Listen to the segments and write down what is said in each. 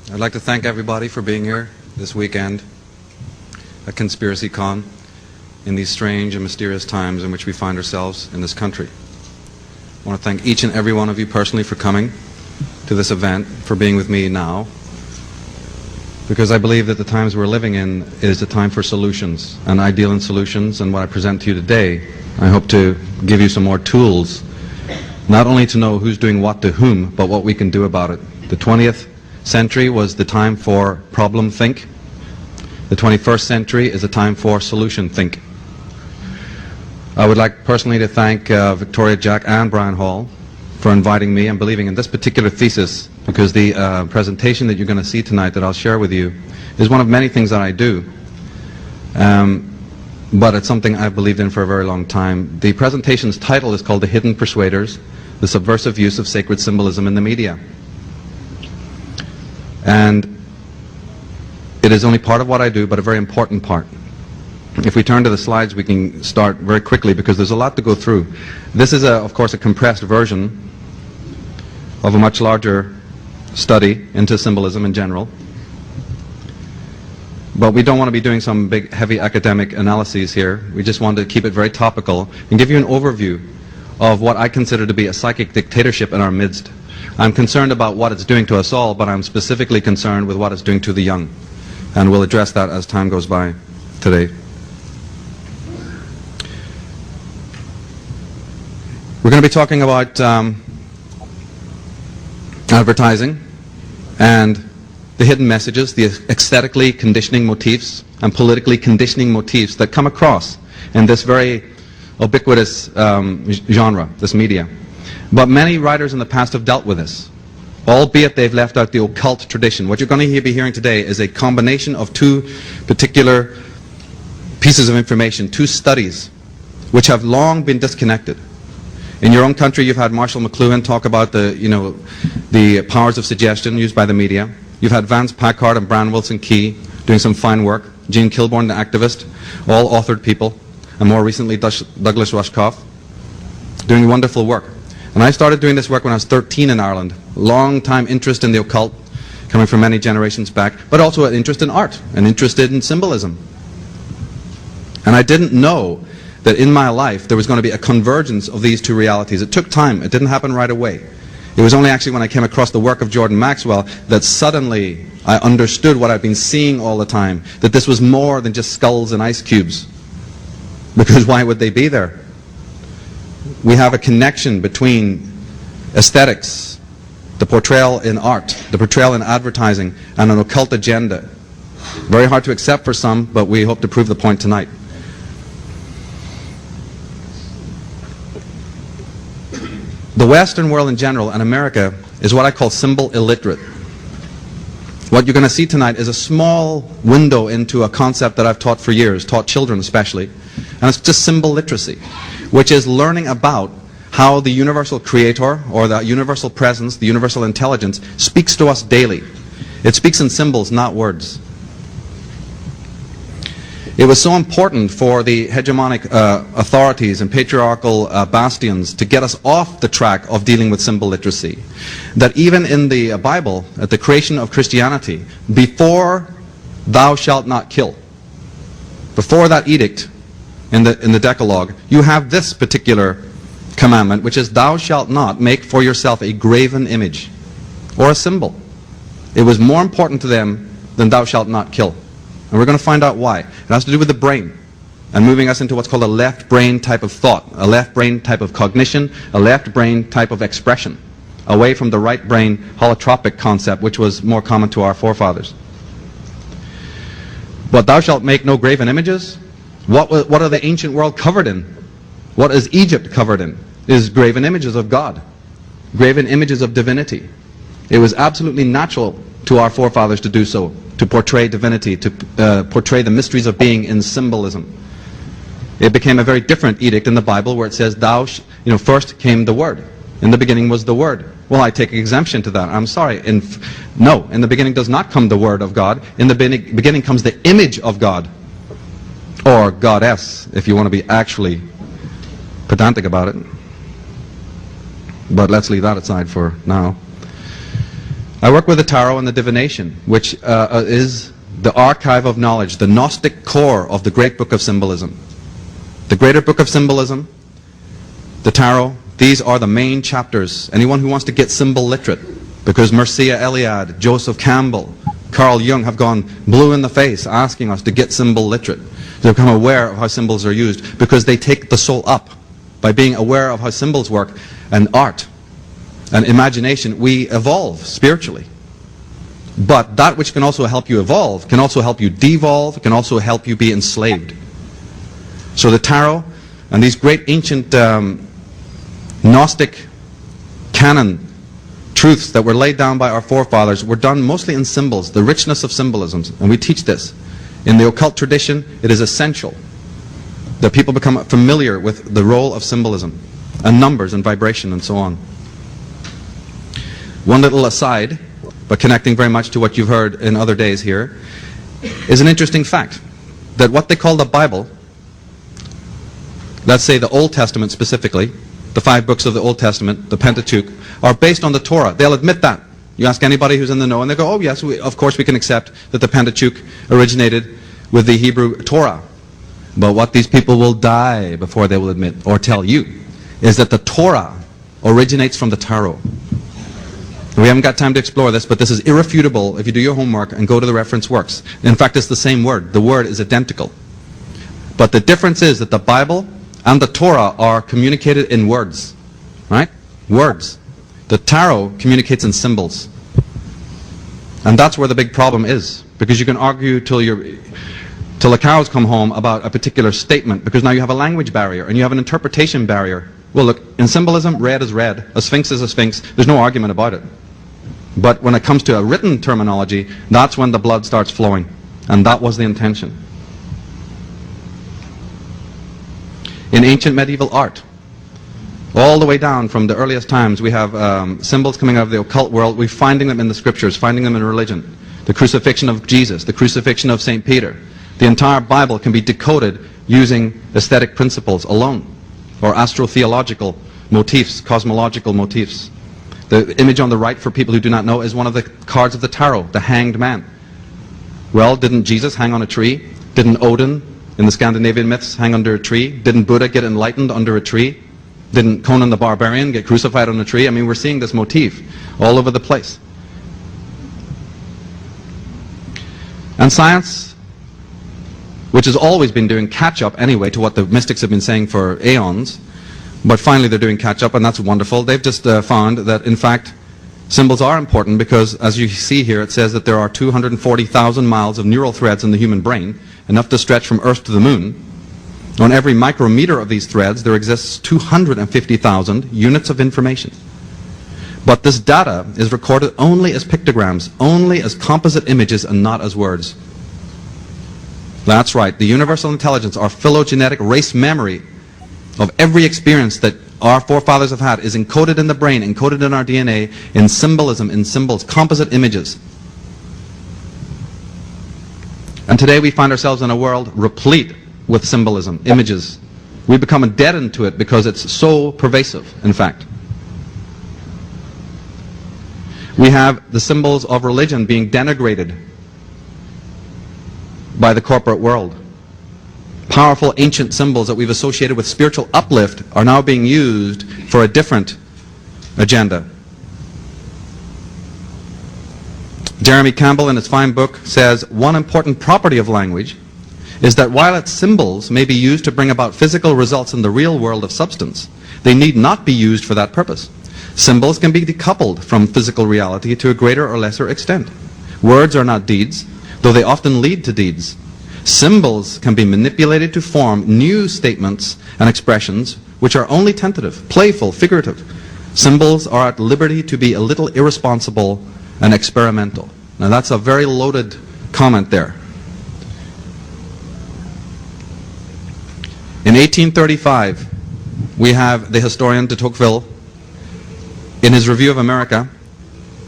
I'd like to thank everybody for being here this weekend at Conspiracy Con in these strange and mysterious times in which we find ourselves in this country. I want to thank each and every one of you personally for coming to this event, for being with me now, because I believe that the times we're living in is a time for solutions, and I deal in solutions, and what I present to you today, I hope to give you some more tools, not only to know who's doing what to whom, but what we can do about it. The 20th century was the time for problem think. The 21st century is a time for solution think. I would like personally to thank Victoria Jack and Brian Hall for inviting me and believing in this particular thesis, because the presentation that you're going to see tonight that I'll share with you is one of many things that I do, but it's something I've believed in for a very long time. The presentation's title is called The Hidden Persuaders, the Subversive Use of Sacred Symbolism in the Media. And it is only part of what I do, but a very important part. If we turn to the slides, we can start very quickly because there's a lot to go through. This is, of course, a compressed version of a much larger study into symbolism in general. But we don't want to be doing some big, heavy academic analyses here. We just want to keep it very topical and give you an overview of what I consider to be a psychic dictatorship in our midst. I'm concerned about what it's doing to us all, but I'm specifically concerned with what it's doing to the young. And we'll address that as time goes by today. We're going to be talking about advertising and the hidden messages, the aesthetically conditioning motifs and politically conditioning motifs that come across in this very ubiquitous genre, this media. But many writers in the past have dealt with this, albeit they've left out the occult tradition. What you're going to be hearing today is a combination of two particular pieces of information, two studies, which have long been disconnected. In your own country, you've had Marshall McLuhan talk about the powers of suggestion used by the media. You've had Vance Packard and Brian Wilson Key doing some fine work. Gene Kilborn, the activist, all authored people. And more recently, Douglas Rushkoff, doing wonderful work. And I started doing this work when I was 13 in Ireland. Long time interest in the occult, coming from many generations back, but also an interest in art, an interest in symbolism. And I didn't know that in my life there was going to be a convergence of these two realities. It took time. It didn't happen right away. It was only actually when I came across the work of Jordan Maxwell that suddenly I understood what I'd been seeing all the time, that this was more than just skulls and ice cubes. Because why would they be there? We have a connection between aesthetics, the portrayal in art, the portrayal in advertising, and an occult agenda. Very hard to accept for some, but we hope to prove the point tonight. The Western world in general, and America, is what I call symbol illiterate. What you're going to see tonight is a small window into a concept that I've taught for years, taught children especially, and it's just symbol literacy, which is learning about how the universal creator, or the universal presence, the universal intelligence, speaks to us daily. It speaks in symbols, not words. It was so important for the hegemonic authorities and patriarchal bastions to get us off the track of dealing with symbol literacy, that even in the Bible, at the creation of Christianity, before thou shalt not kill, before that edict in the Decalogue, you have this particular commandment, which is thou shalt not make for yourself a graven image or a symbol. It was more important to them than thou shalt not kill. And we're going to find out why. It has to do with the brain and moving us into what's called a left brain type of thought, a left brain type of cognition, a left brain type of expression, away from the right brain holotropic concept, which was more common to our forefathers. But thou shalt make no graven images. What are the ancient world covered in? What is Egypt covered in? Is graven images of God, graven images of divinity. It was absolutely natural to our forefathers to do so, to portray divinity, to portray the mysteries of being in symbolism. It became a very different edict in the Bible where it says, first came the Word. In the beginning was the Word. Well, I take exemption to that. I'm sorry. No, in the beginning does not come the Word of God. In the beginning comes the image of God. Or Goddess, if you want to be actually pedantic about it. But let's leave that aside for now. I work with the tarot and the divination, which is the archive of knowledge, the Gnostic core of the great book of symbolism. The greater book of symbolism, the tarot, these are the main chapters. Anyone who wants to get symbol literate, because Mircea Eliade, Joseph Campbell, Carl Jung have gone blue in the face asking us to get symbol literate, to become aware of how symbols are used, because they take the soul up. By being aware of how symbols work, and art, and imagination, we evolve spiritually. But that which can also help you evolve, can also help you devolve, can also help you be enslaved. So the tarot, and these great ancient Gnostic canon truths that were laid down by our forefathers were done mostly in symbols, the richness of symbolisms, and we teach this. In the occult tradition, it is essential that people become familiar with the role of symbolism, and numbers and vibration and so on. One little aside, but connecting very much to what you've heard in other days here, is an interesting fact, that what they call the Bible, let's say the Old Testament specifically, the 5 books of the Old Testament, the Pentateuch, are based on the Torah. They'll admit that. You ask anybody who's in the know and they go, oh yes, of course we can accept that the Pentateuch originated with the Hebrew Torah. But what these people will die before they will admit, or tell you, is that the Torah originates from the tarot. We haven't got time to explore this, but this is irrefutable if you do your homework and go to the reference works. In fact, it's the same word. The word is identical. But the difference is that the Bible and the Torah are communicated in words. Right? Words. The tarot communicates in symbols. And that's where the big problem is. Because you can argue till the cows come home about a particular statement, because now you have a language barrier and you have an interpretation barrier. Well, look, in symbolism, red is red, a sphinx is a sphinx. There's no argument about it. But when it comes to a written terminology, that's when the blood starts flowing. And that was the intention. In ancient medieval art, all the way down from the earliest times, we have symbols coming out of the occult world. We're finding them in the scriptures, finding them in religion. The crucifixion of Jesus, the crucifixion of St. Peter. The entire Bible can be decoded using aesthetic principles alone, or astrotheological motifs, cosmological motifs. The image on the right, for people who do not know, is one of the cards of the tarot, the hanged man. Well, didn't Jesus hang on a tree? Didn't Odin, in the Scandinavian myths, hang under a tree? Didn't Buddha get enlightened under a tree? Didn't Conan the Barbarian get crucified on a tree? I mean, we're seeing this motif all over the place. And science, which has always been doing catch-up anyway to what the mystics have been saying for aeons, but finally they're doing catch-up, and that's wonderful. They've just found that, in fact, symbols are important because, as you see here, it says that there are 240,000 miles of neural threads in the human brain, enough to stretch from Earth to the Moon. On every micrometer of these threads, there exists 250,000 units of information. But this data is recorded only as pictograms, only as composite images, and not as words. That's right. The universal intelligence, our phylogenetic race memory of every experience that our forefathers have had, is encoded in the brain, encoded in our DNA, in symbolism, in symbols, composite images. And today we find ourselves in a world replete with symbolism, images. We become deadened to it because it's so pervasive, in fact. We have the symbols of religion being denigrated by the corporate world. Powerful ancient symbols that we've associated with spiritual uplift are now being used for a different agenda. Jeremy Campbell, in his fine book, says, one important property of language is that while its symbols may be used to bring about physical results in the real world of substance, they need not be used for that purpose. Symbols can be decoupled from physical reality to a greater or lesser extent. Words are not deeds, though they often lead to deeds. Symbols can be manipulated to form new statements and expressions which are only tentative, playful, figurative. Symbols are at liberty to be a little irresponsible and experimental. Now that's a very loaded comment there. In 1835, we have the historian de Tocqueville, in his review of America,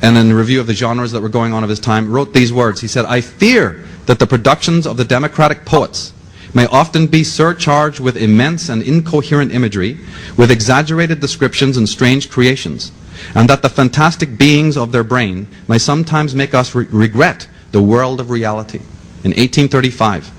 and in the review of the genres that were going on of his time, wrote these words. He said, I fear that the productions of the democratic poets may often be surcharged with immense and incoherent imagery, with exaggerated descriptions and strange creations. and that the fantastic beings of their brain may sometimes make us regret the world of reality. In 1835,